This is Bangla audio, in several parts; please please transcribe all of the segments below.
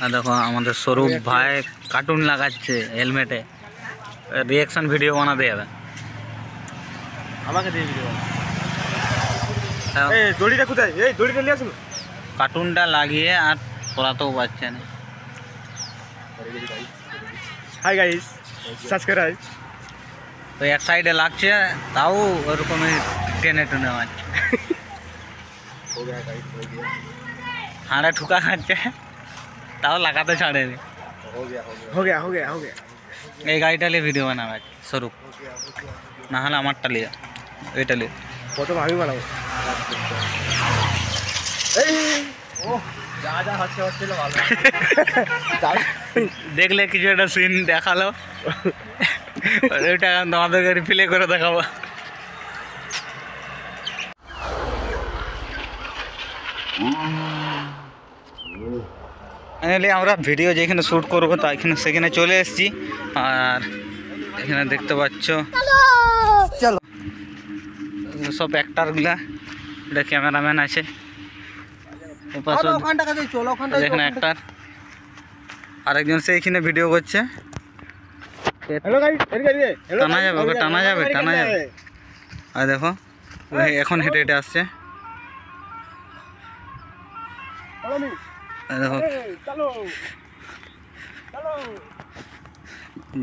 আর দেখো আমাদের স্বরূপ ভাই কার্টুন লাগাচ্ছে হেলমেটে, রিয়াকশন ভিডিও বানাতে যাবে। আমাকে দিয়ে ভিডিও এই দড়িটা কোথায়? এই দড়িটা নিয়ে আসুন। কার্টুনটা লাগিয়ে আর পড়াতেও পারছে না। Hi guys, subscribe. তো এক সাইডে লাগছে, তাও ওরকমই টেনে টেনে মারছে, হাড়ে ঠুকা খাচ্ছে, তাও লাগাতে ছাড়েনি। हो गया हो गया हो गया। এই গাড়িটা নিয়ে ভিডিও বানাবে স্বরূপ, না হলে আমারটা লিয়ে, এইটা লিয়ে প্রথম আমি বানাবো। এই ও যা যা হচ্ছে হচ্ছিল ভালো। দেখলে কিছু একটা সিন দেখালো, ওইটা তোমাদেরকে রিপ্লে করে দেখাবো। ফাইনালি আমরা ভিডিও যেখানে শ্যুট করবো তা সেখানে চলে এসেছি। আর এখানে দেখতে পাচ্ছ চলো সব অ্যাক্টারগুলা, এটা ক্যামেরাম্যান আছে, এখানে অ্যাক্টার, আরেকজন সে এখানে ভিডিও করছে। টানা যাবে, ওকে টানা যাবে, টানা যাবে। আর দেখো এখন হেঁটে হেঁটে আসছে, দেখো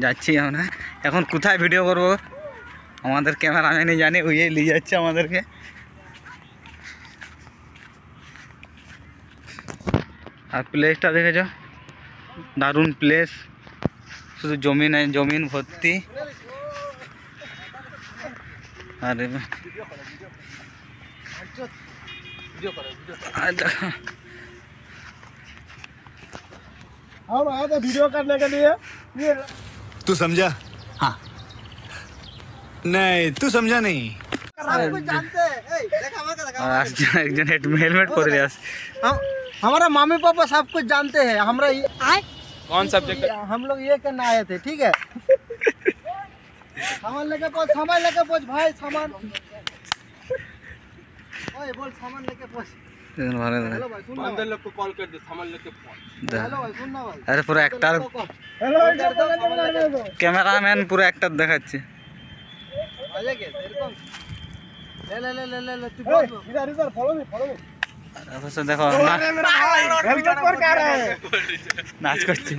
যাচ্ছি আমরা। এখন কোথায় ভিডিও করবো আমাদের ক্যামেরাম্যানই জানে, ওই নিয়ে যাচ্ছে আমাদেরকে। আর প্লেসটা দেখেছ, দারুণ প্লেস, শুধু জমিন জমিন ভর্তি। আর हम आए थे वीडियो करने के लिए। तू समझा? हाँ नहीं, तू समझा नहीं। একজন হেলমেট পরে আসছে। हमारा मम्मी पापा सब कुछ जानते हैं। हमरा कौन सब्जेक्ट? हम लोग ये करना आए थे, ठीक है। सामान लेके पहुंच भाई, सामान ओए बोल, सामान लेके पहुंच। हेलो भाई, सुन ना अंदर लोग को कॉल कर दे, सामान लेके फोन। हेलो भाई, सुन ना भाई। আরে পুরো অ্যাক্টার, हेलो ক্যামেরাম্যান পুরো অ্যাক্টার দেখাচ্ছে। आ जाएंगे तेरे को। ले ले ले ले ले ले, तू बोल। इधर इधर फॉलो मी অবশ্য দেখো हेलमेट पर क्या रहा है? নাচ করছে।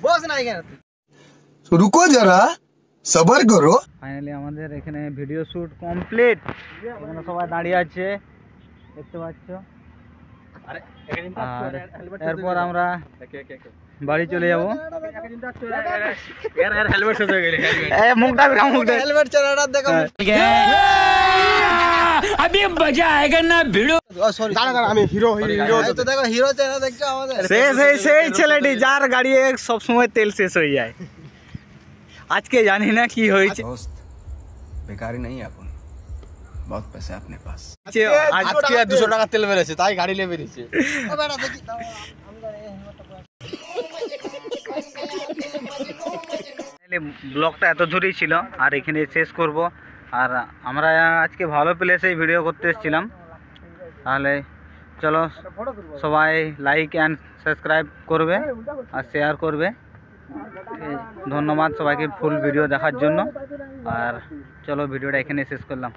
बॉस नहीं गया रुको जरा, सबर करो। ফাইনালি আমাদের এখানে ভিডিও শ্যুট কমপ্লিট। এখানে সবাই দাঁড়িয়ে আছে দেখতে পাচ্ছ। আর এরপর আমরা বাড়ি চলে যাবো। यार हेलमेट से गए এই মুখটা বিরাম, মুখটা हेलमेट चला रहा देखो। अभी मजा आएगा ना भिड़ो। सॉरी दाঁড়া দাঁড়া, আমি হিরো तो देखो हीरो चला देखो আমাদের। সেই ছেলেটি যার গাড়ি সব সময় তেল শেষ হয়ে যায়। আজকে জানি না কি হয়েছে। दोस्त बेकारी नहीं है अपन, बहुत पैसे अपने पास। আজকে 200 টাকা তেল বেরিয়েছে, তাই গাড়ি নিয়ে বেরিয়েছে। ओ बेटा देखी আমরা এই হেলমেটটা ব্লগটা এত দূরই ছিল, আর এখানে শেষ করব। আর আমরা আজকে ভালো প্লেসেই ভিডিও করতে এসেছিলাম। তাহলে চলো সবাই লাইক অ্যান্ড সাবস্ক্রাইব করবে আর শেয়ার করবে। ধন্যবাদ সবাইকে ফুল ভিডিও দেখার জন্য। আর চলো ভিডিওটা এখানে শেষ করলাম।